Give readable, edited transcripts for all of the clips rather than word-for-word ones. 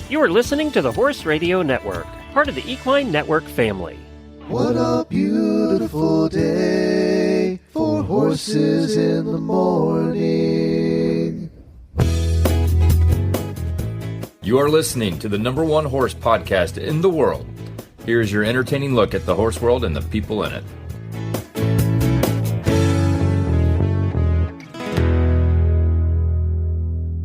You are listening to the Horse Radio Network, part of the Equine Network family. What a beautiful day for horses in the morning. You are listening to the #1 horse podcast in the world. Here's your entertaining look at the horse world and the people in it.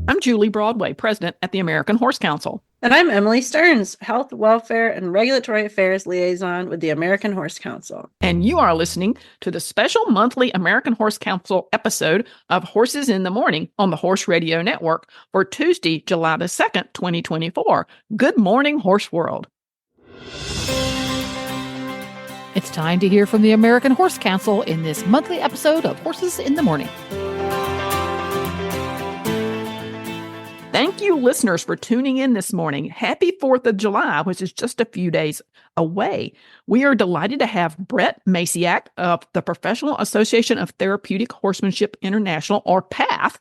I'm Julie Broadway, president at the American Horse Council. And I'm Emily Stearns, Health, Welfare, and Regulatory Affairs Liaison with the American Horse Council. And you are listening to the special monthly American Horse Council episode of Horses in the Morning on the Horse Radio Network for Tuesday, July the 2nd, 2024. Good morning, Horse World. It's time to hear from the American Horse Council in this monthly episode of Horses in the Morning. Thank you, listeners, for tuning in this morning. Happy 4th of July, which is just a few days away. We are delighted to have Bret Maceyak of the Professional Association of Therapeutic Horsemanship International, or PATH,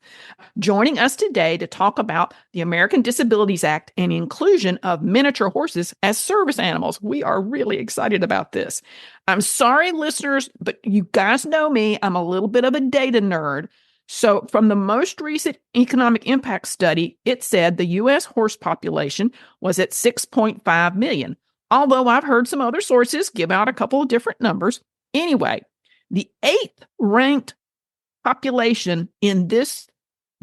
joining us today to talk about the American Disabilities Act and inclusion of miniature horses as service animals. We are really excited about this. I'm sorry, listeners, but you guys know me. I'm a little bit of a data nerd. So from the most recent economic impact study, it said the U.S. horse population was at 6.5 million, although I've heard some other sources give out a couple of different numbers. Anyway, the 8th ranked population in this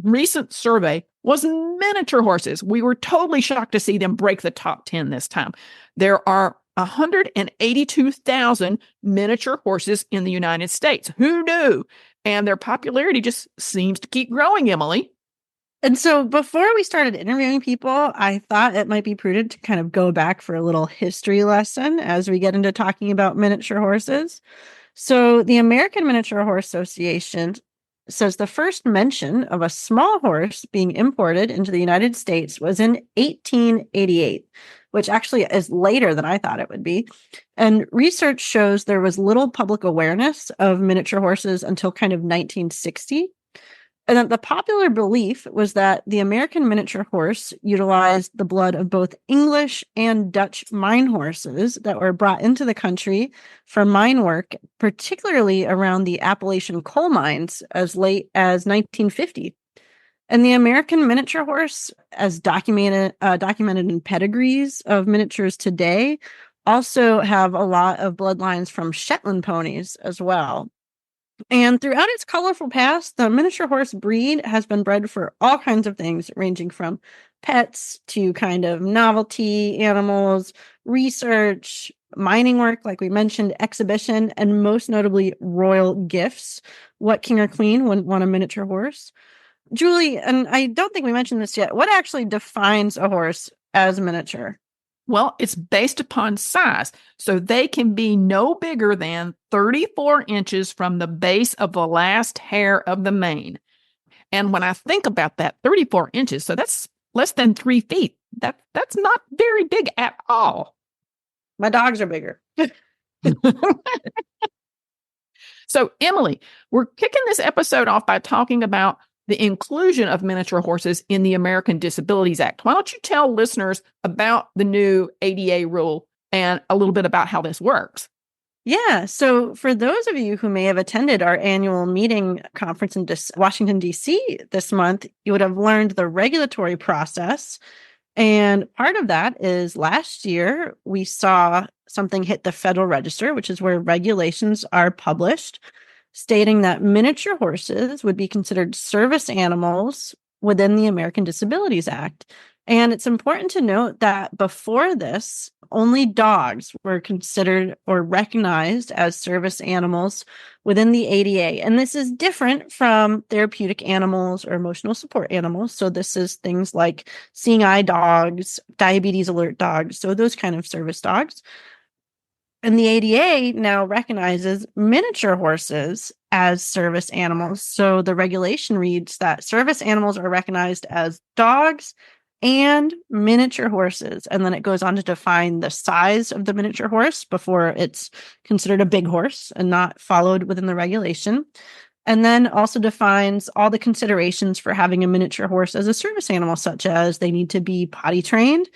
recent survey was miniature horses. We were totally shocked to see them break the top 10 this time. There are 182,000 miniature horses in the United States. Who knew? And their popularity just seems to keep growing, Emily. And so before we started interviewing people, I thought it might be prudent to kind of go back for a little history lesson as we get into talking about miniature horses. So the American Miniature Horse Association says the first mention of a small horse being imported into the United States was in 1888, which actually is later than I thought it would be. And research shows there was little public awareness of miniature horses until kind of 1960. And that the popular belief was that the American miniature horse utilized the blood of both English and Dutch mine horses that were brought into the country for mine work, particularly around the Appalachian coal mines as late as 1950. And the American miniature horse, as documented in pedigrees of miniatures today, also have a lot of bloodlines from Shetland ponies as well. And throughout its colorful past, the miniature horse breed has been bred for all kinds of things, ranging from pets to kind of novelty animals, research, mining work, like we mentioned, exhibition, and most notably royal gifts. What king or queen wouldn't want a miniature horse? Julie, and I don't think we mentioned this yet, what actually defines a horse as miniature? Well, it's based upon size. So they can be no bigger than 34 inches from the base of the last hair of the mane. And when I think about that, 34 inches, so that's less than 3 feet. That's not very big at all. My dogs are bigger. So, Emily, we're kicking this episode off by talking about the inclusion of miniature horses in the American Disabilities Act. Why don't you tell listeners about the new ADA rule and a little bit about how this works? Yeah. So for those of you who may have attended our annual meeting conference in Washington, D.C. this month, you would have learned the regulatory process. And part of that is last year, we saw something hit the Federal Register, which is where regulations are published, stating that miniature horses would be considered service animals within the American Disabilities Act. And it's important to note that before this, only dogs were considered or recognized as service animals within the ADA. And this is different from therapeutic animals or emotional support animals. So this is things like seeing eye dogs, diabetes alert dogs, so those kind of service dogs. And the ADA now recognizes miniature horses as service animals. So the regulation reads that service animals are recognized as dogs and miniature horses. And then it goes on to define the size of the miniature horse before it's considered a big horse and not followed within the regulation. And then also defines all the considerations for having a miniature horse as a service animal, such as they need to be potty trained.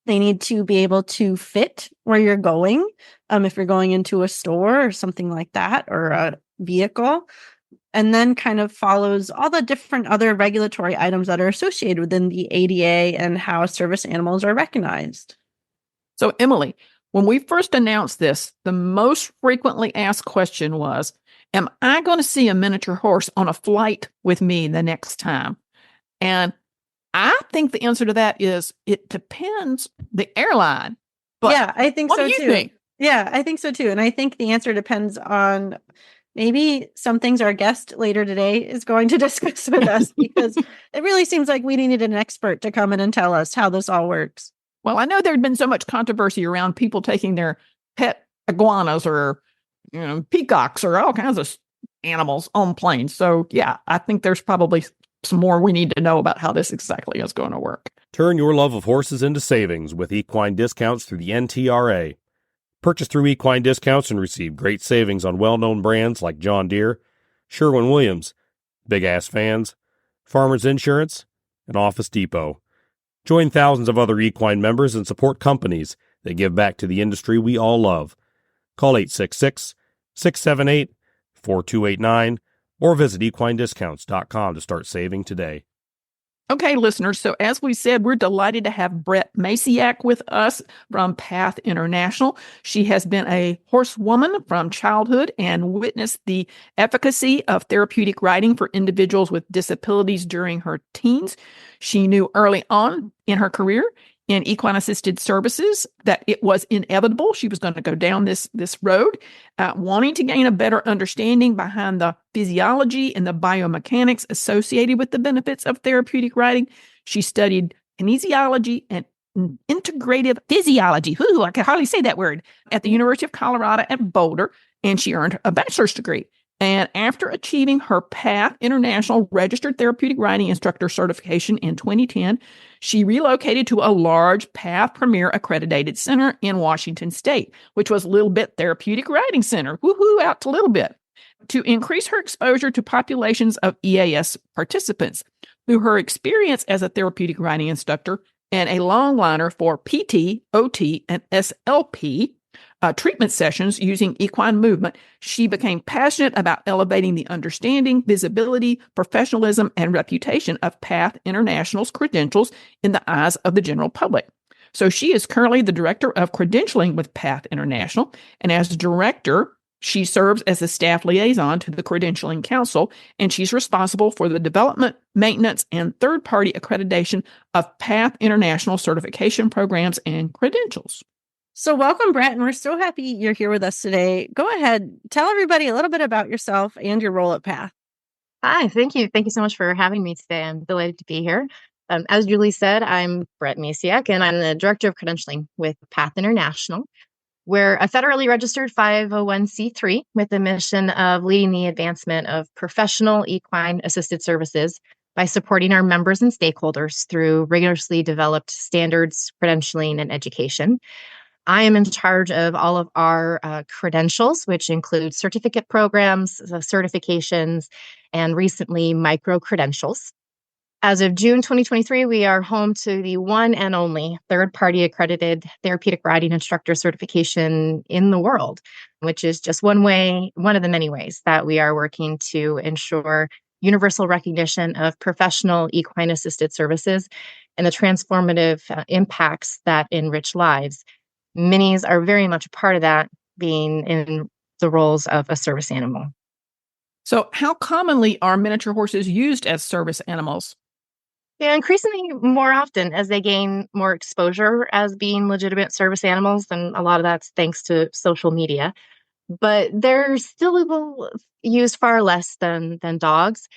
They need to be able to fit where you're going. If you're going into a store or something like that, or a vehicle, and then kind of follows all the different other regulatory items that are associated within the ADA and how service animals are recognized. So, Emily, when we first announced this, the most frequently asked question was, am I going to see a miniature horse on a flight with me the next time? And I think the answer to that is it depends the airline. But yeah, I think what so do you too. think? Yeah, I think so too. And I think the answer depends on maybe some things our guest later today is going to discuss with us, because it really seems like we needed an expert to come in and tell us how this all works. Well, I know there'd been so much controversy around people taking their pet iguanas or peacocks or all kinds of animals on planes. So, yeah, I think there's probably some more we need to know about how this exactly is going to work. Turn your love of horses into savings with equine discounts through the NTRA. Purchase through equine discounts and receive great savings on well-known brands like John Deere, Sherwin-Williams, Big Ass Fans, Farmers Insurance, and Office Depot. Join thousands of other equine members and support companies that give back to the industry we all love. Call 866-678-4289 or visit equinediscounts.com to start saving today. Okay, listeners, so as we said, we're delighted to have Bret Maceyak with us from Path International. She has been a horsewoman from childhood and witnessed the efficacy of therapeutic riding for individuals with disabilities during her teens. She knew early on in her career in equine assisted services that it was inevitable. She was going to go down this road, wanting to gain a better understanding behind the physiology and the biomechanics associated with the benefits of therapeutic riding. She studied kinesiology and integrative physiology. I can hardly say that word, at the University of Colorado at Boulder, and she earned a bachelor's degree. And after achieving her Path International Registered Therapeutic Riding Instructor certification in 2010, she relocated to a large Path Premier accredited center in Washington State, which was Little Bit Therapeutic Riding Center. Woohoo, out to Little Bit, to increase her exposure to populations of EAS participants. Through her experience as a therapeutic riding instructor and a longliner for PT, OT, and SLP, treatment sessions using equine movement, she became passionate about elevating the understanding, visibility, professionalism, and reputation of Path International's credentials in the eyes of the general public. So she is currently the director of credentialing with Path International, and as director, she serves as a staff liaison to the Credentialing Council, and she's responsible for the development, maintenance, and third-party accreditation of Path International certification programs and credentials. So welcome, Bret, and we're so happy you're here with us today. Go ahead, tell everybody a little bit about yourself and your role at Path. Hi, thank you. Thank you so much for having me today. I'm delighted to be here. As Julie said, I'm Bret Maceyak, and I'm the Director of Credentialing with Path International. We're a federally registered 501c3 with the mission of leading the advancement of professional equine assisted services by supporting our members and stakeholders through rigorously developed standards, credentialing, and education. I am in charge of all of our credentials, which include certificate programs, certifications, and recently micro-credentials. As of June 2023, we are home to the one and only third-party accredited therapeutic riding instructor certification in the world, which is just one of the many ways that we are working to ensure universal recognition of professional equine-assisted services and the transformative impacts that enrich lives. Minis are very much a part of that, being in the roles of a service animal. So how commonly are miniature horses used as service animals? Yeah, increasingly more often as they gain more exposure as being legitimate service animals, and a lot of that's thanks to social media. But they're still used far less than dogs.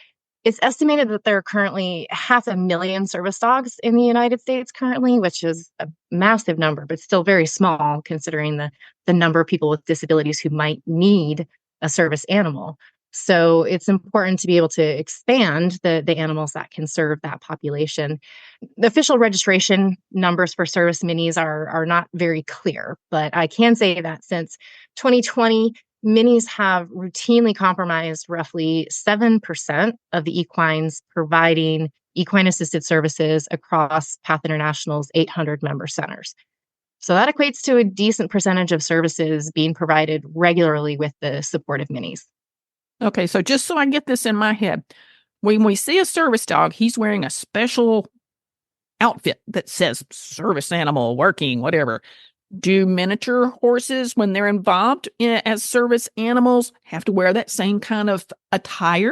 It's estimated that there are currently 500,000 service dogs in the United States currently, which is a massive number, but still very small considering the number of people with disabilities who might need a service animal. So it's important to be able to expand the animals that can serve that population. The official registration numbers for service minis are not very clear, but I can say that since 2020, minis have routinely compromised roughly 7% of the equines providing equine assisted services across Path International's 800 member centers. So that equates to a decent percentage of services being provided regularly with the support of minis. Okay, so just so I get this in my head, when we see a service dog, he's wearing a special outfit that says service animal, working, whatever. Do miniature horses, when they're involved as service animals, have to wear that same kind of attire?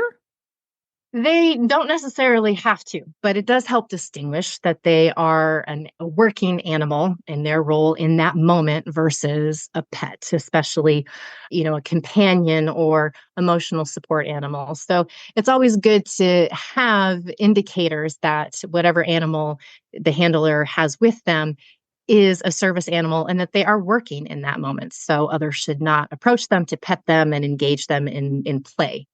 They don't necessarily have to, but it does help distinguish that they are a working animal in their role in that moment versus a pet, especially, a companion or emotional support animal. So it's always good to have indicators that whatever animal the handler has with them is a service animal and that they are working in that moment. So others should not approach them to pet them and engage them in play.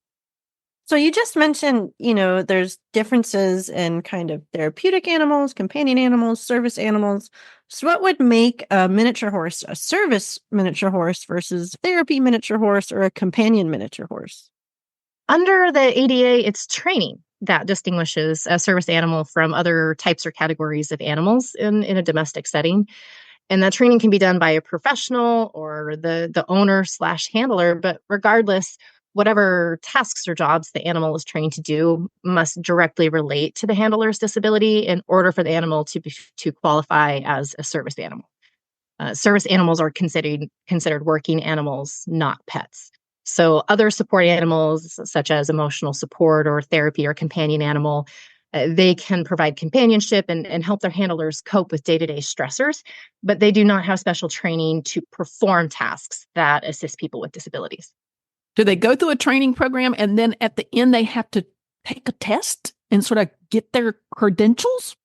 So you just mentioned, there's differences in kind of therapeutic animals, companion animals, service animals. So what would make a miniature horse a service miniature horse versus therapy miniature horse or a companion miniature horse? Under the ADA, it's training that distinguishes a service animal from other types or categories of animals in a domestic setting. And that training can be done by a professional or the owner/handler, but regardless, whatever tasks or jobs the animal is trained to do must directly relate to the handler's disability in order for the animal to qualify as a service animal. Service animals are considered working animals, not pets. So other support animals, such as emotional support or therapy or companion animal, they can provide companionship and help their handlers cope with day-to-day stressors, but they do not have special training to perform tasks that assist people with disabilities. Do they go through a training program and then at the end they have to take a test and sort of get their credentials?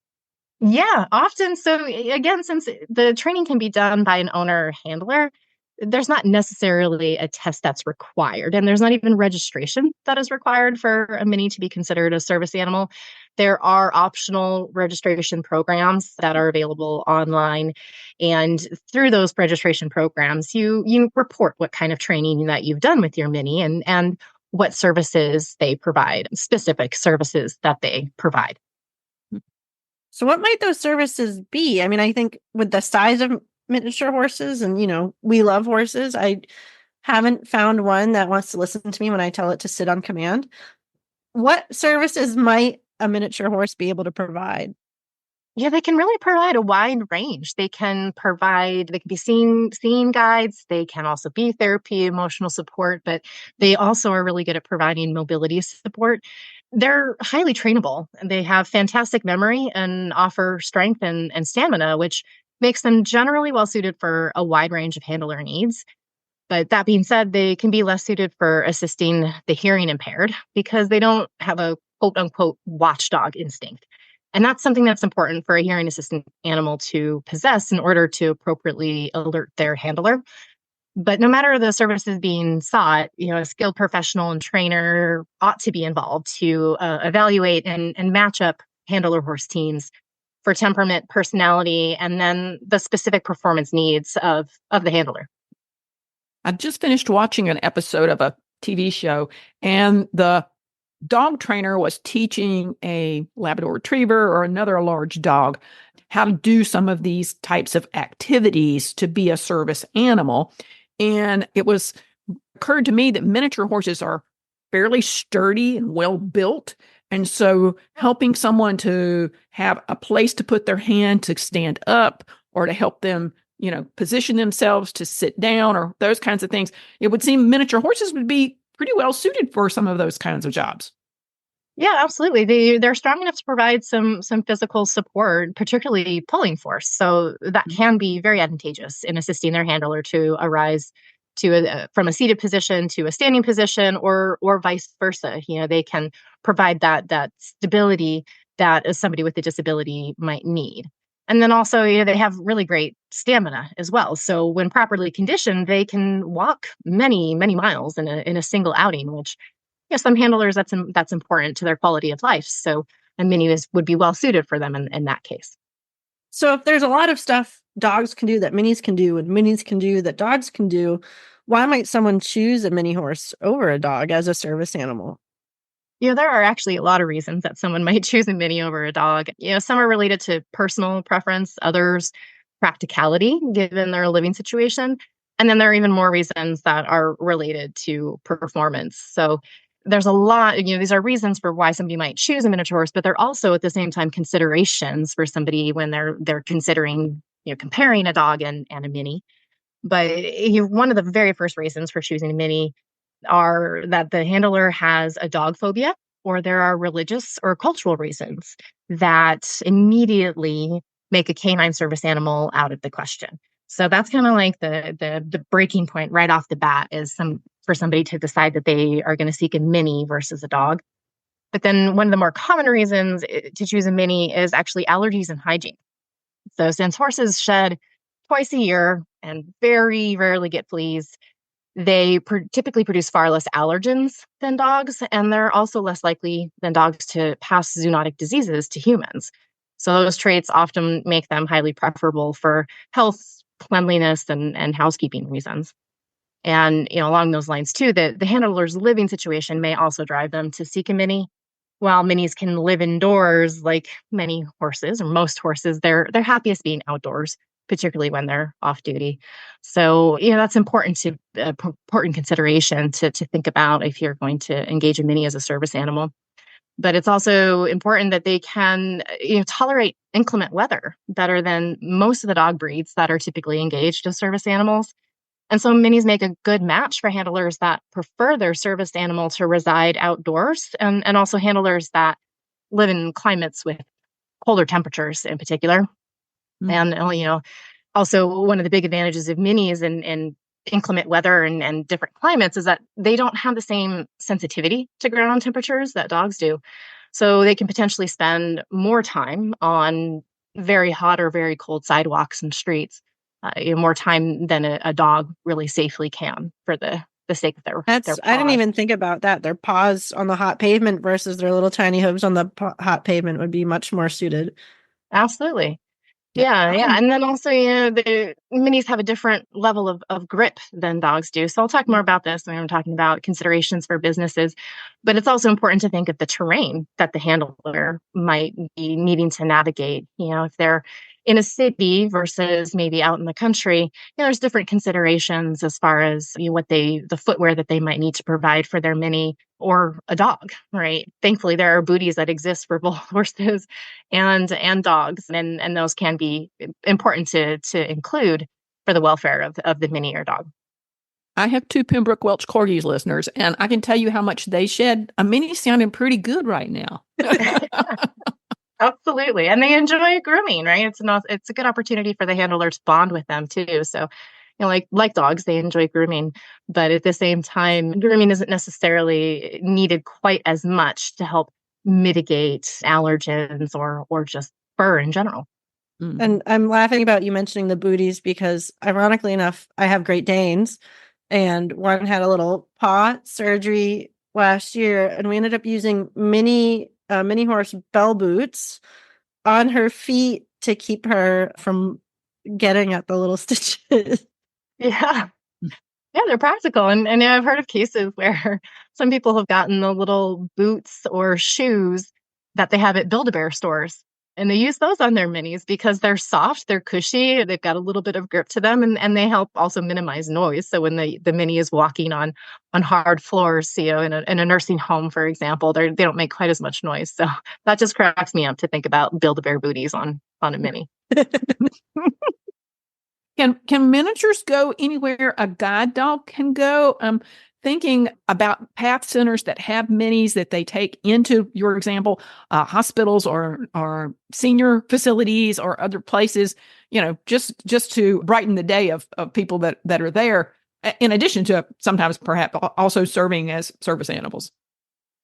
Yeah, often. So again, since the training can be done by an owner or handler, there's not necessarily a test that's required. And there's not even registration that is required for a mini to be considered a service animal. There are optional registration programs that are available online. And through those registration programs, you report what kind of training that you've done with your mini and what services they provide, specific services that they provide. So what might those services be? I mean, I think with the size of miniature horses and, we love horses. I haven't found one that wants to listen to me when I tell it to sit on command. What services might a miniature horse be able to provide? Yeah, they can really provide a wide range. They can be seeing guides. They can also be therapy, emotional support, but they also are really good at providing mobility support. They're highly trainable. They have fantastic memory and offer strength and stamina, which makes them generally well suited for a wide range of handler needs. But that being said, they can be less suited for assisting the hearing impaired because they don't have a quote unquote watchdog instinct. And that's something that's important for a hearing assistant animal to possess in order to appropriately alert their handler. But no matter the services being sought, a skilled professional and trainer ought to be involved to evaluate and match up handler horse teams for temperament, personality, and then the specific performance needs of the handler. I just finished watching an episode of a TV show, and the dog trainer was teaching a Labrador Retriever or another large dog how to do some of these types of activities to be a service animal. And it occurred to me that miniature horses are fairly sturdy and well built. And so helping someone to have a place to put their hand to stand up or to help them, position themselves to sit down or those kinds of things, it would seem miniature horses would be pretty well suited for some of those kinds of jobs. Yeah, absolutely. They're strong enough to provide some physical support, particularly pulling force. So that can be very advantageous in assisting their handler to arise from a seated position to a standing position, or vice versa. They can provide that stability that somebody with a disability might need. And then also, they have really great stamina as well. So when properly conditioned, they can walk many, many miles in a single outing, which some handlers, that's important to their quality of life. So a mini would be well suited for them in that case. So if there's a lot of stuff dogs can do that minis can do and minis can do that dogs can do, why might someone choose a mini horse over a dog as a service animal? There are actually a lot of reasons that someone might choose a mini over a dog. Some are related to personal preference, others practicality, given their living situation. And then there are even more reasons that are related to performance. So there's a lot, these are reasons for why somebody might choose a miniature horse, but they're also at the same time considerations for somebody when they're considering, comparing a dog and a mini. But one of the very first reasons for choosing a mini are that the handler has a dog phobia, or there are religious or cultural reasons that immediately make a canine service animal out of the question. So that's kind of like the breaking point right off the bat is for somebody to decide that they are going to seek a mini versus a dog. But then one of the more common reasons to choose a mini is actually allergies and hygiene. So since horses shed twice a year and very rarely get fleas, they typically produce far less allergens than dogs, and they're also less likely than dogs to pass zoonotic diseases to humans. So those traits often make them highly preferable for health, cleanliness, and housekeeping reasons. And along those lines too, the handler's living situation may also drive them to seek a mini. While minis can live indoors, like many horses or most horses, they're happiest being outdoors, particularly when they're off duty. So, that's important important consideration to think about if you're going to engage a mini as a service animal. But it's also important that they can, tolerate inclement weather better than most of the dog breeds that are typically engaged as service animals. And so minis make a good match for handlers that prefer their service animal to reside outdoors, and also handlers that live in climates with colder temperatures in particular. And, also one of the big advantages of minis in inclement weather and different climates is that they don't have the same sensitivity to ground temperatures that dogs do. So they can potentially spend more time on very hot or very cold sidewalks and streets, more time than a dog really safely can for the sake of their I didn't paws. even think about that. Their paws on the hot pavement versus their little tiny hooves on the hot pavement would be much more suited. Absolutely. Yeah. And then also, the minis have a different level of grip than dogs do. So I'll talk more about this when I'm talking about considerations for businesses. But it's also important to think of the terrain that the handler might be needing to navigate. If they're in a city versus maybe out in the country, there's different considerations as far as the footwear that they might need to provide for their mini or a dog, right? Thankfully, there are booties that exist for both horses and dogs, and those can be important to include for the welfare of the mini or dog. I have 2 Pembroke Welch Corgis listeners, and I can tell you how much they shed. A mini sounding pretty good right now. Absolutely. And they enjoy grooming, right? It's a good opportunity for the handler to bond with them too. So, like dogs, they enjoy grooming, but at the same time, grooming isn't necessarily needed quite as much to help mitigate allergens or just fur in general. And I'm laughing about you mentioning the booties because, ironically enough, I have Great Danes, and one had a little paw surgery last year, and we ended up using mini horse bell boots on her feet to keep her from getting at the little stitches. Yeah. Yeah, they're practical. And I've heard of cases where some people have gotten the little boots or shoes that they have at Build-A-Bear stores. And they use those on their minis because they're soft, they're cushy, they've got a little bit of grip to them, and they help also minimize noise. So when the mini is walking on hard floors, in a nursing home, for example, they don't make quite as much noise. So that just cracks me up to think about Build-A-Bear booties on a mini. Can miniatures go anywhere a guide dog can go? Thinking about path centers that have minis that they take into, your example, hospitals or senior facilities or other places, just to brighten the day of people that are there, in addition to sometimes perhaps also serving as service animals.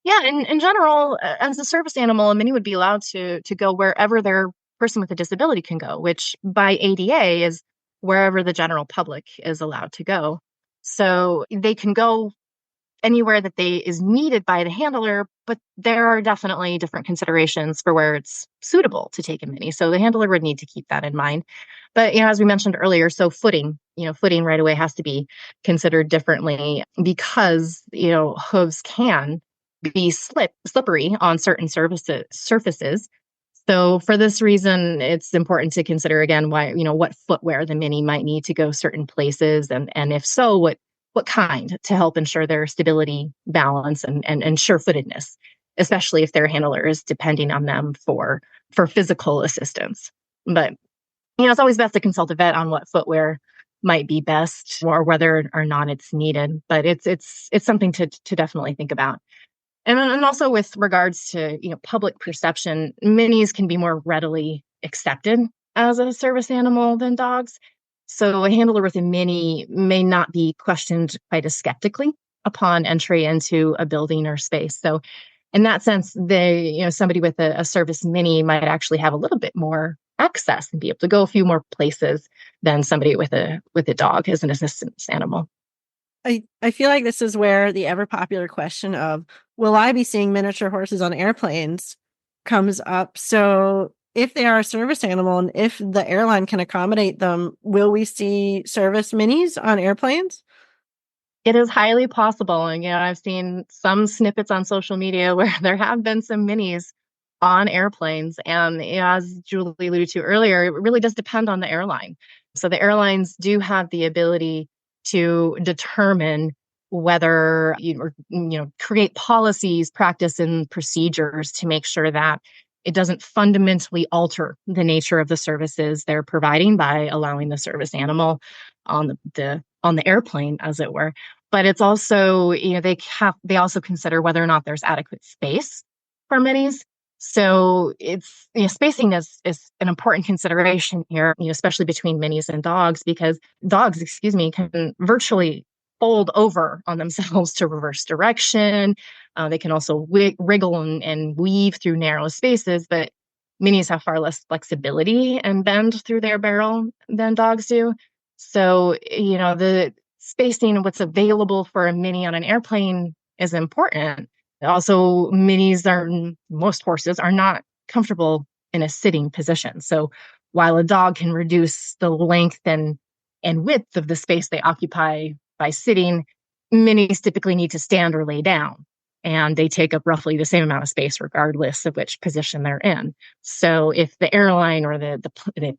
Yeah, in general, as a service animal, a mini would be allowed to go wherever their person with a disability can go, which by ADA is wherever the general public is allowed to go. So they can go anywhere that they is needed by the handler, but there are definitely different considerations for where it's suitable to take a mini. So the handler would need to keep that in mind. But, as we mentioned earlier, so footing right away has to be considered differently because, hooves can be slippery on certain surfaces. So for this reason, it's important to consider again what footwear the mini might need to go certain places, and if so, what kind to help ensure their stability, balance, and sure-footedness, especially if their handler is depending on them for physical assistance. But it's always best to consult a vet on what footwear might be best or whether or not it's needed. But it's something to definitely think about. And also with regards to public perception, minis can be more readily accepted as a service animal than dogs. So a handler with a mini may not be questioned quite as skeptically upon entry into a building or space. So in that sense, somebody with a service mini might actually have a little bit more access and be able to go a few more places than somebody with a dog as an assistance animal. I feel like this is where the ever popular question of, will I be seeing miniature horses on airplanes comes up. So if they are a service animal and if the airline can accommodate them, will we see service minis on airplanes? It is highly possible. And, I've seen some snippets on social media where there have been some minis on airplanes. And as Julie alluded to earlier, it really does depend on the airline. So the airlines do have the ability to determine whether create policies, practice, and procedures to make sure that it doesn't fundamentally alter the nature of the services they're providing by allowing the service animal on the airplane, as it were. But it's also, they also consider whether or not there's adequate space for minis. So it's, spacing is an important consideration here, especially between minis and dogs, because dogs, can virtually fold over on themselves to reverse direction. They can also wriggle and weave through narrow spaces, but minis have far less flexibility and bend through their barrel than dogs do. So, the spacing of what's available for a mini on an airplane is important. Also, most horses are not comfortable in a sitting position. So while a dog can reduce the length and width of the space they occupy by sitting, minis typically need to stand or lay down. And they take up roughly the same amount of space regardless of which position they're in. So if the airline or the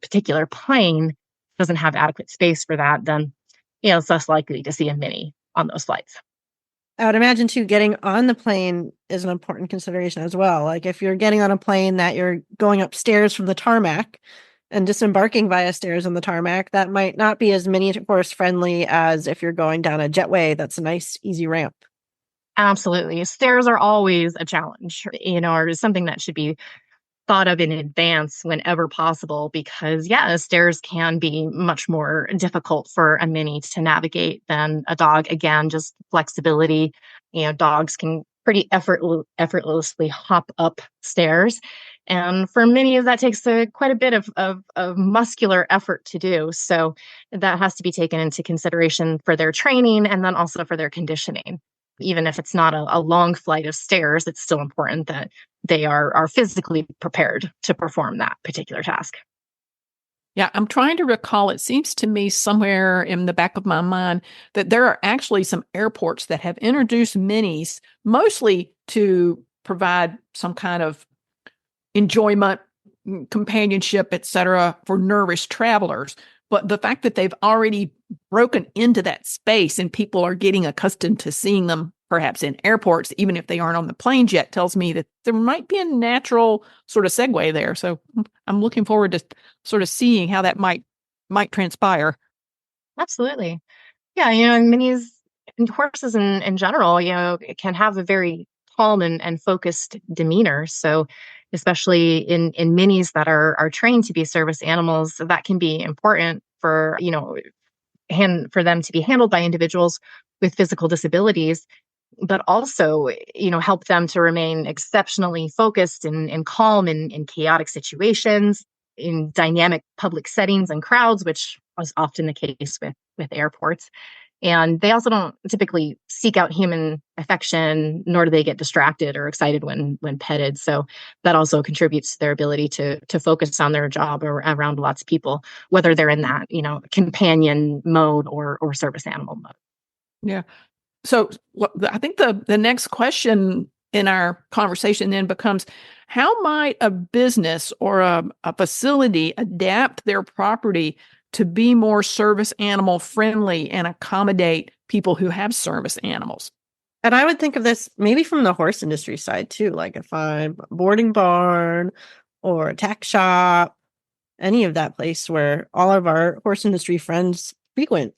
particular plane doesn't have adequate space for that, then it's less likely to see a mini on those flights. I would imagine too, getting on the plane is an important consideration as well. Like if you're getting on a plane that you're going upstairs from the tarmac and disembarking via stairs on the tarmac, that might not be as mini horse friendly as if you're going down a jetway that's a nice, easy ramp. Absolutely. Stairs are always a challenge, or something that should be thought of in advance whenever possible, because stairs can be much more difficult for a mini to navigate than a dog. Again, just flexibility. Dogs can pretty effortlessly hop up stairs. And for minis, that takes quite a bit of muscular effort to do. So that has to be taken into consideration for their training and then also for their conditioning. Even if it's not a long flight of stairs, it's still important that they are physically prepared to perform that particular task. Yeah, I'm trying to recall. It seems to me somewhere in the back of my mind that there are actually some airports that have introduced minis mostly to provide some kind of enjoyment, companionship, etc., for nervous travelers. But the fact that they've already broken into that space and people are getting accustomed to seeing them perhaps in airports, even if they aren't on the planes yet, tells me that there might be a natural sort of segue there. So I'm looking forward to sort of seeing how that might transpire. Absolutely. Yeah, minis and horses in general, can have a very calm and focused demeanor. So especially in minis that are trained to be service animals, that can be important for, for them to be handled by individuals with physical disabilities, but also, help them to remain exceptionally focused and calm in chaotic situations, in dynamic public settings and crowds, which is often the case with airports. And they also don't typically seek out human affection, nor do they get distracted or excited when petted. So that also contributes to their ability to focus on their job or around lots of people, whether they're in that, companion mode or service animal mode. Yeah. So I think the next question in our conversation then becomes, how might a business or a facility adapt their property to be more service animal friendly and accommodate people who have service animals? And I would think of this maybe from the horse industry side too. Like if I'm a boarding barn or a tack shop, any of that place where all of our horse industry friends frequent.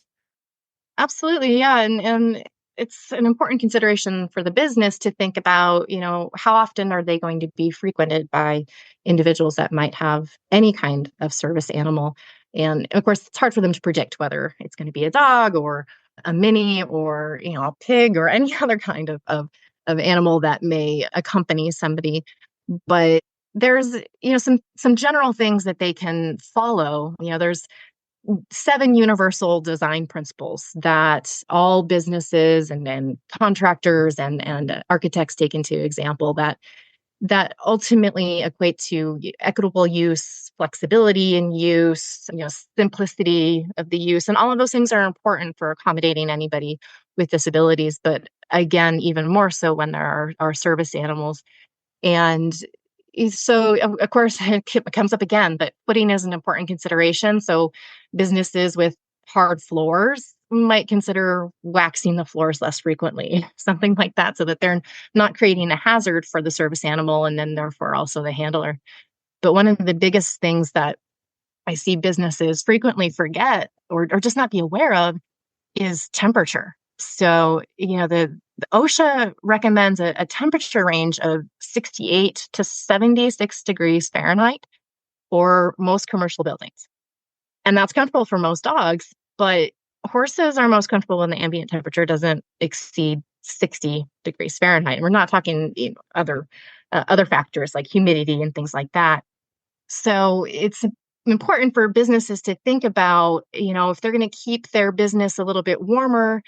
Absolutely. Yeah. And it's an important consideration for the business to think about, how often are they going to be frequented by individuals that might have any kind of service animal. And of course, it's hard for them to predict whether it's going to be a dog or a mini or, a pig or any other kind of animal that may accompany somebody. But there's, some general things that they can follow. There's 7 universal design principles that all businesses and contractors and architects take into example that ultimately equate to equitable use, flexibility in use, simplicity of the use. And all of those things are important for accommodating anybody with disabilities. But again, even more so when there are service animals. And so, of course, it comes up again, but footing is an important consideration. So businesses with hard floors might consider waxing the floors less frequently, something like that, so that they're not creating a hazard for the service animal and then therefore also the handler. But one of the biggest things that I see businesses frequently forget or just not be aware of is temperature. So, the OSHA recommends a temperature range of 68 to 76 degrees Fahrenheit for most commercial buildings. And that's comfortable for most dogs, but horses are most comfortable when the ambient temperature doesn't exceed 60 degrees Fahrenheit. We're not talking other factors like humidity and things like that. So it's important for businesses to think about, if they're going to keep their business a little bit warmer,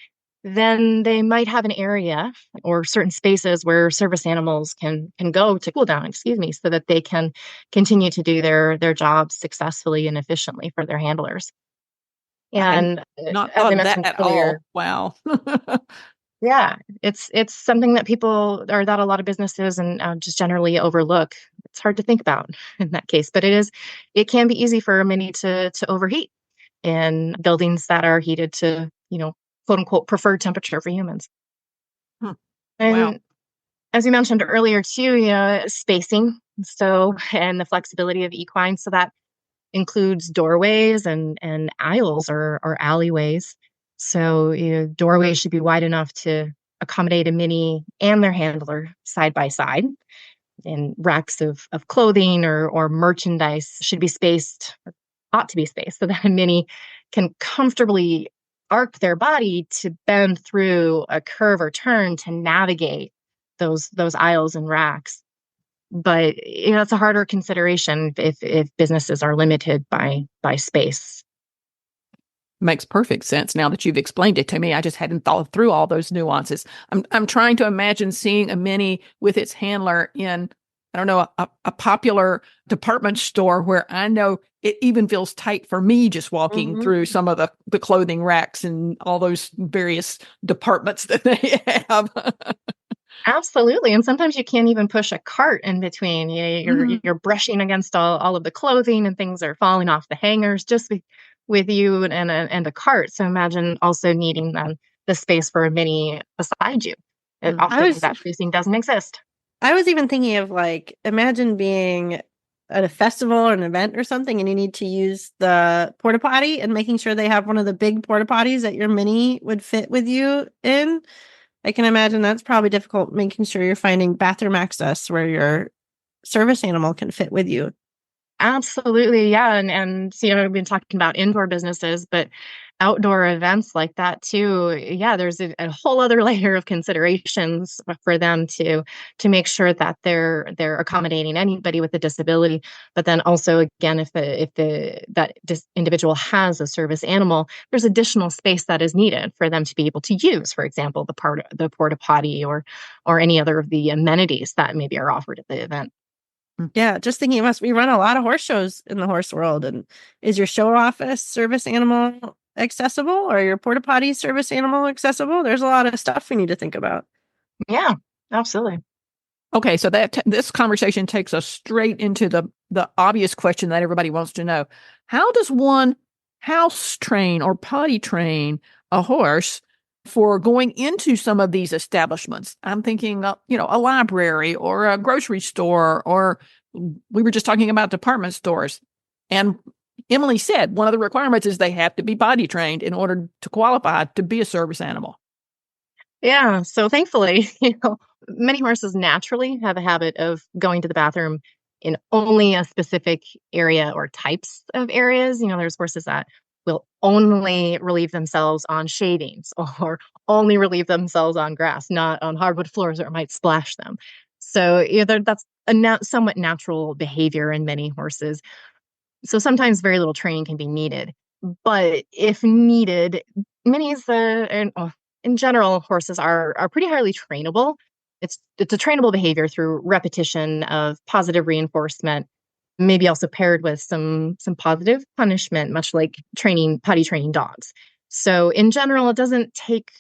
then they might have an area or certain spaces where service animals can go to cool down, so that they can continue to do their jobs successfully and efficiently for their handlers. And not as I thought of mentioned that at earlier, all. Wow. yeah, it's something that people or that a lot of businesses and just generally overlook. It's hard to think about in that case, but it can be easy for a mini to overheat in buildings that are heated to, quote unquote, preferred temperature for humans. And Wow. as you mentioned earlier too, spacing. So, and the flexibility of equines. So that includes doorways and aisles or alleyways. So, doorways should be wide enough to accommodate a mini and their handler side by side. And racks of clothing or merchandise should be spaced, or ought to be spaced, so that a mini can comfortably arc their body to bend through a curve or turn to navigate those aisles and racks. But it's a harder consideration if businesses are limited by space. Makes perfect sense now that you've explained it to me. I just hadn't thought through all those nuances. I'm trying to imagine seeing a mini with its handler in, I don't know, a popular department store where I know it even feels tight for me just walking through some of the clothing racks and all those various departments that they have. Absolutely. And sometimes you can't even push a cart in between. You're brushing against all of the clothing and things are falling off the hangers just with you and a cart. So imagine also needing the space for a mini beside you. And often that spacing doesn't exist. I was even thinking of imagine being at a festival or an event or something and you need to use the porta potty and making sure they have one of the big porta potties that your mini would fit with you in. I can imagine that's probably difficult, making sure you're finding bathroom access where your service animal can fit with you. Absolutely. Yeah. And we've been talking about indoor businesses, but outdoor events like that too, yeah, there's a whole other layer of considerations for them to make sure that they're accommodating anybody with a disability. But then also, again, if individual has a service animal, there's additional space that is needed for them to be able to use, for example, the porta potty or any other of the amenities that maybe are offered at the event. Yeah, just thinking, we run a lot of horse shows in the horse world. And is your show office service animal accessible, or your porta potty service animal accessible? There's a lot of stuff we need to think about. Yeah, absolutely. Okay, so this conversation takes us straight into the obvious question that everybody wants to know. How does one house train or potty train a horse for going into some of these establishments? I'm thinking, a library or a grocery store, or we were just talking about department stores. And Emily said one of the requirements is they have to be potty trained in order to qualify to be a service animal. Yeah. So thankfully, many horses naturally have a habit of going to the bathroom in only a specific area or types of areas. There's horses that will only relieve themselves on shavings or only relieve themselves on grass, not on hardwood floors, or it might splash them. So that's a somewhat natural behavior in many horses. So sometimes very little training can be needed. But if needed, in general, horses are pretty highly trainable. It's a trainable behavior through repetition of positive reinforcement, maybe also paired with some positive punishment, much like potty training dogs. So in general, it doesn't take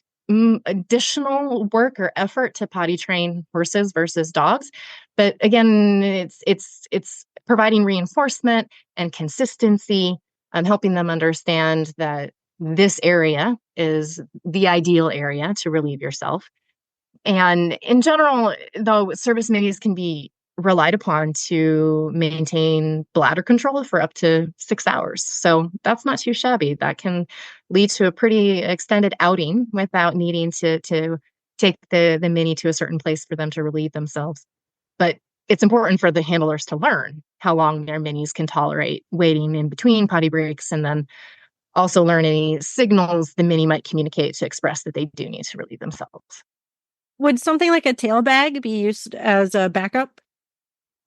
additional work or effort to potty train horses versus dogs. But again, it's providing reinforcement and consistency, helping them understand that this area is the ideal area to relieve yourself. And in general, though, service minis can be relied upon to maintain bladder control for up to 6 hours. So that's not too shabby. That can lead to a pretty extended outing without needing to take the mini to a certain place for them to relieve themselves. But it's important for the handlers to learn how long their minis can tolerate waiting in between potty breaks, and then also learn any signals the mini might communicate to express that they do need to relieve themselves. Would something like a tail bag be used as a backup?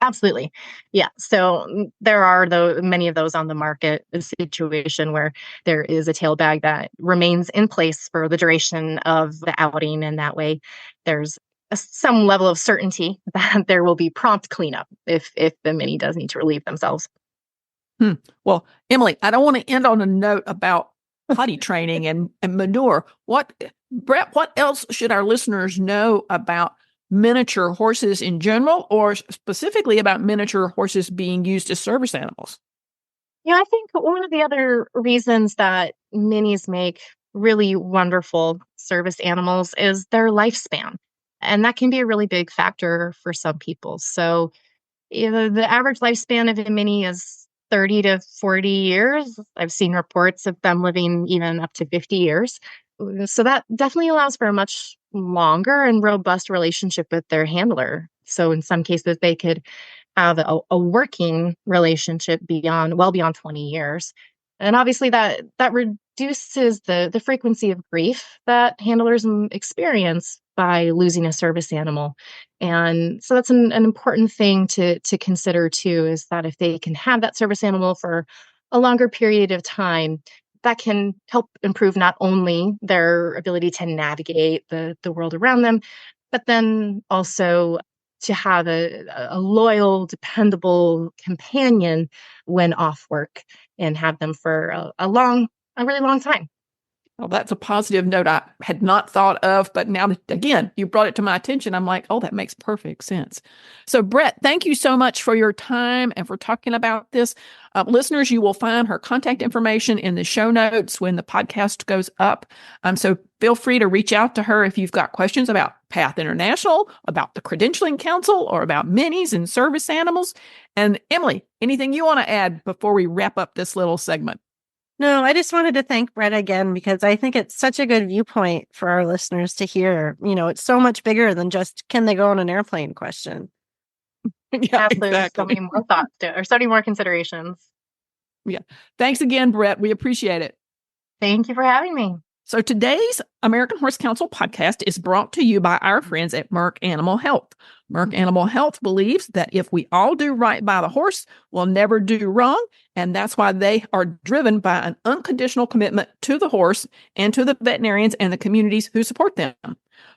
Absolutely. Yeah. So there are many of those on the market, a situation where there is a tail bag that remains in place for the duration of the outing. And that way there's some level of certainty that there will be prompt cleanup if the mini does need to relieve themselves. Well, Emily, I don't want to end on a note about potty training and manure. Bret, what else should our listeners know about miniature horses in general, or specifically about miniature horses being used as service animals? Yeah, I think one of the other reasons that minis make really wonderful service animals is their lifespan. And that can be a really big factor for some people. So the average lifespan of a mini is 30 to 40 years. I've seen reports of them living even up to 50 years. So that definitely allows for a much longer and robust relationship with their handler. So in some cases, they could have a working relationship well beyond 20 years. And obviously that reduces the frequency of grief that handlers experience by losing a service animal. And so that's an important thing to consider too, is that if they can have that service animal for a longer period of time, that can help improve not only their ability to navigate the world around them, but then also to have a loyal, dependable companion when off work, and have them for a really long time. Well, that's a positive note I had not thought of, but now, again, you brought it to my attention. I'm like, oh, that makes perfect sense. So, Bret, thank you so much for your time and for talking about this. Listeners, you will find her contact information in the show notes when the podcast goes up. So feel free to reach out to her if you've got questions about PATH International, about the Credentialing Council, or about minis and service animals. And Emily, anything you want to add before we wrap up this little segment? No, I just wanted to thank Bret again, because I think it's such a good viewpoint for our listeners to hear. It's so much bigger than just, can they go on an airplane question? Yeah, There's exactly. so many more thoughts or so many more considerations. Yeah. Thanks again, Bret. We appreciate it. Thank you for having me. So today's American Horse Council podcast is brought to you by our friends at Merck Animal Health. Merck Animal Health believes that if we all do right by the horse, we'll never do wrong. And that's why they are driven by an unconditional commitment to the horse and to the veterinarians and the communities who support them.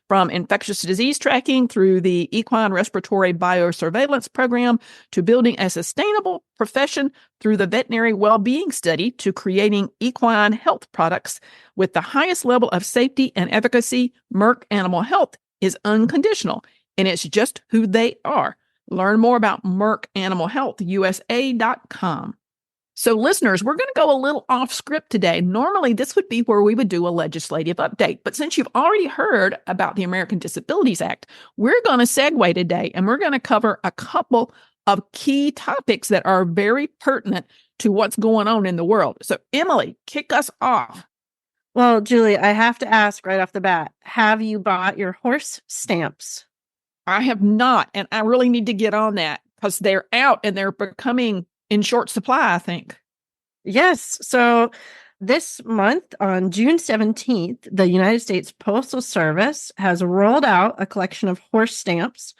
From infectious disease tracking through the equine respiratory biosurveillance program to building a sustainable profession through the veterinary well-being study to creating equine health products with the highest level of safety and efficacy, Merck Animal Health is unconditional, and it's just who they are. Learn more about Merck Animal Health, USA.com. So listeners, we're going to go a little off script today. Normally, this would be where we would do a legislative update. But since you've already heard about the American Disabilities Act, we're going to segue today and we're going to cover a couple of key topics that are very pertinent to what's going on in the world. So Emily, kick us off. Well, Julie, I have to ask right off the bat, have you bought your horse stamps? I have not, and I really need to get on that because they're out and they're becoming in short supply, I think. Yes. So this month, on June 17th, the United States Postal Service has rolled out a collection of horse stamps,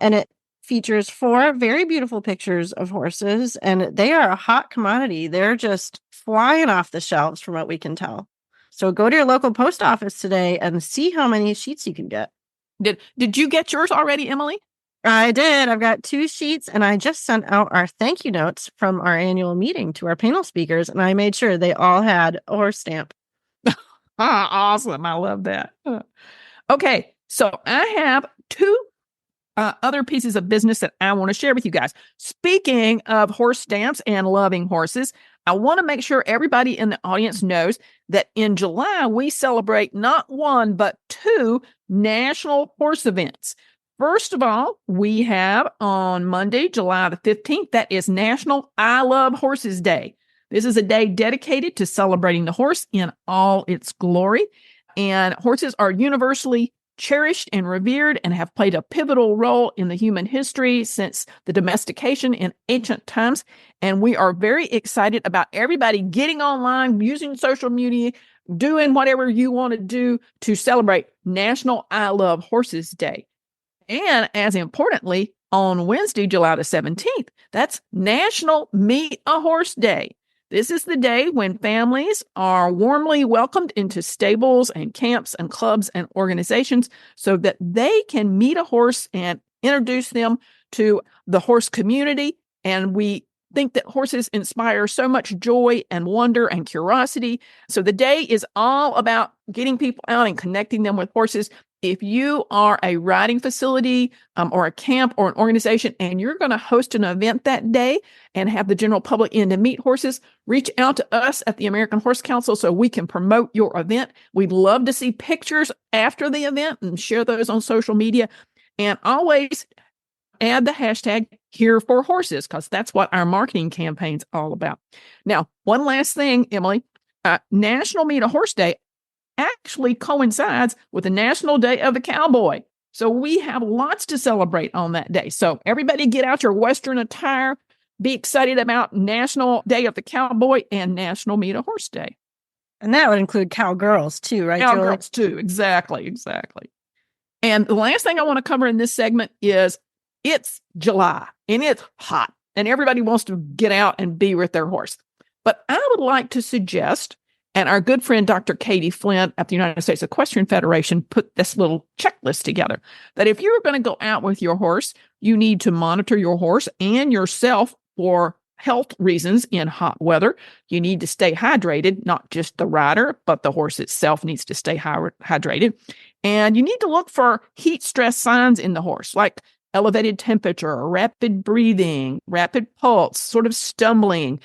and it features 4 very beautiful pictures of horses, and they are a hot commodity. They're just flying off the shelves from what we can tell. So go to your local post office today and see how many sheets you can get. Did you get yours already, Emily? I did. I've got 2 sheets, and I just sent out our thank you notes from our annual meeting to our panel speakers, and I made sure they all had a horse stamp. Awesome. I love that. Okay, so I have 2 other pieces of business that I want to share with you guys. Speaking of horse stamps and loving horses, I want to make sure everybody in the audience knows that in July, we celebrate not 1, but 2 national horse events. First of all, we have on Monday, July the 15th, that is National I Love Horses Day. This is a day dedicated to celebrating the horse in all its glory. And horses are universally cherished and revered and have played a pivotal role in the human history since the domestication in ancient times. And we are very excited about everybody getting online, using social media, doing whatever you want to do to celebrate National I Love Horses Day. And as importantly, on Wednesday, July the 17th, that's National Meet a Horse Day. This is the day when families are warmly welcomed into stables and camps and clubs and organizations so that they can meet a horse and introduce them to the horse community. And we think that horses inspire so much joy and wonder and curiosity. So the day is all about getting people out and connecting them with horses. If you are a riding facility or a camp or an organization and you're going to host an event that day and have the general public in to meet horses, reach out to us at the American Horse Council so we can promote your event. We'd love to see pictures after the event and share those on social media. And always add the hashtag Here for Horses because that's what our marketing campaign's all about. Now, one last thing, Emily, National Meet a Horse Day actually coincides with the National Day of the Cowboy. So we have lots to celebrate on that day. So everybody get out your Western attire, be excited about National Day of the Cowboy and National Meet a Horse Day. And that would include cowgirls too, right, Julie? Cowgirls too, exactly. And the last thing I want to cover in this segment is it's July and it's hot and everybody wants to get out and be with their horse. But I would like to suggest, and our good friend, Dr. Katie Flint at the United States Equestrian Federation put this little checklist together, that if you're going to go out with your horse, you need to monitor your horse and yourself for health reasons in hot weather. You need to stay hydrated, not just the rider, but the horse itself needs to stay hydrated. And you need to look for heat stress signs in the horse, like elevated temperature, rapid breathing, rapid pulse, sort of stumbling,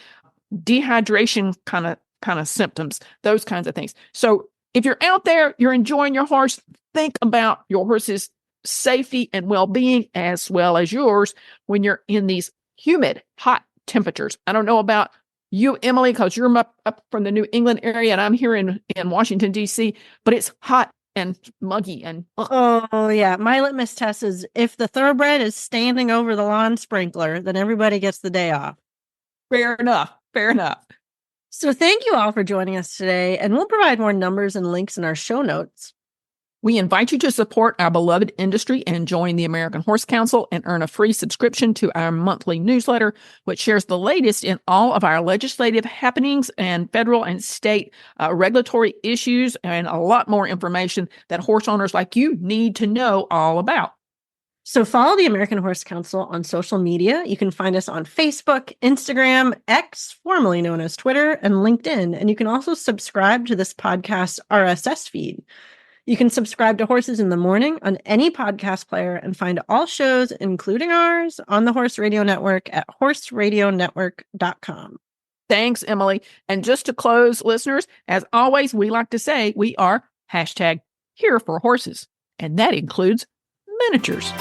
dehydration kind of symptoms, those kinds of things. So if you're out there, you're enjoying your horse, think about your horse's safety and well-being as well as yours when you're in these humid, hot temperatures. I don't know about you, Emily, because you're up from the New England area and I'm here in Washington, D.C., but it's hot and muggy. And Oh, yeah. My litmus test is if the thoroughbred is standing over the lawn sprinkler, then everybody gets the day off. Fair enough. So thank you all for joining us today, and we'll provide more numbers and links in our show notes. We invite you to support our beloved industry and join the American Horse Council and earn a free subscription to our monthly newsletter, which shares the latest in all of our legislative happenings and federal and state regulatory issues and a lot more information that horse owners like you need to know all about. So follow the American Horse Council on social media. You can find us on Facebook, Instagram, X, formerly known as Twitter, and LinkedIn. And you can also subscribe to this podcast RSS feed. You can subscribe to Horses in the Morning on any podcast player and find all shows, including ours, on the Horse Radio Network at horseradionetwork.com. Thanks, Emily. And just to close, listeners, as always, we like to say we are #here for horses, and that includes miniatures.